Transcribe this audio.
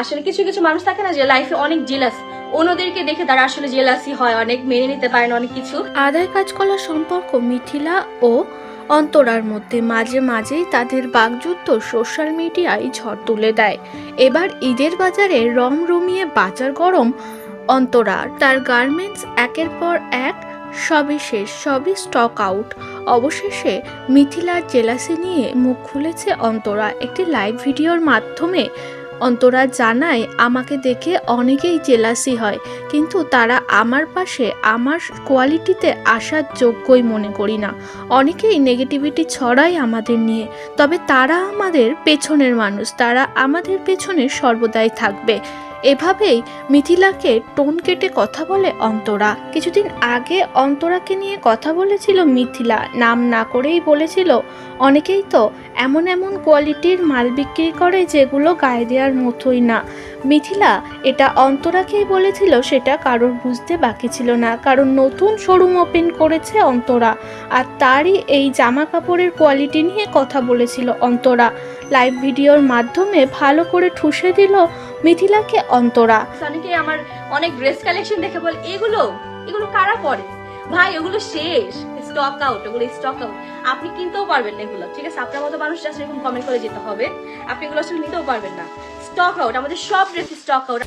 আসলে কিছু কিছু মানুষ থাকে না যে লাইফে অনেক জেলাস, অন্যদেরকে দেখে তারা আসলে জেলাসি হয়, অনেক মেনে নিতে পারে না অনেক কিছু। আদায় কাজকলার সম্পর্ক মিথিলা ও অন্তরার মধ্যে মাঝে মাঝেই তাদের বাকযুদ্ধ সোশ্যাল মিডিয়ায় ঝড় তুলে দেয়। এবার ঈদের বাজারে রমরমিয়ে বাজার গরম অন্তরার। তার গার্মেন্টস একের পর এক সবই শেষ, সবই স্টক আউট। অবশেষে মিথিলার জেলাসি নিয়ে মুখ খুলেছে অন্তরা একটি লাইভ ভিডিওর মাধ্যমে। অন্তরা জানায়, আমাকে দেখে অনেকেই জেলাসি হয়, কিন্তু তারা আমার পাশে আমার কোয়ালিটিতে আসার যোগ্যই মনে করি না। অনেকেই নেগেটিভিটি ছড়ায় আমাদের নিয়ে, তবে তারা আমাদের পেছনের মানুষ, তারা আমাদের পেছনে সর্বদাই থাকবে। এভাবেই মিথিলাকে টোন কেটে কথা বলে অন্তরা। কিছুদিন আগে অন্তরাকে নিয়ে কথা বলেছিল মিথিলা, নাম না করেই বলেছিল, অনেকেই তো এমন এমন কোয়ালিটির মাল বিক্রি করে যেগুলো গায়ে দেওয়ার মতোই না। মিথিলা এটা অন্তরাকেই বলেছিল, সেটা কারোর বুঝতে বাকি ছিল না, কারণ নতুন শোরুম ওপেন করেছে অন্তরা, আর তারই এই জামা কাপড়ের কোয়ালিটি নিয়ে কথা বলেছিল অন্তরা। লাইভ ভিডিওর মাধ্যমে ভালো করে ঠুসে দিল মিথিলাকে অন্তরা। অনেকে আমার অনেক ড্রেস কালেকশন দেখে বলে এগুলো এগুলো কারা পরে, ভাই ওগুলো শেষ, স্টক আউট, ওগুলো স্টক আউট, আপনি কিনতেও পারবেন না এগুলো, ঠিক আছে? আপনার মতো মানুষ জাস্ট এরকম কমেন্ট করে যেতে হবে, আপনি এগুলো আসলে নিতেও পারবেন না। স্টক আউট, আমাদের সব ড্রেস স্টক আউট।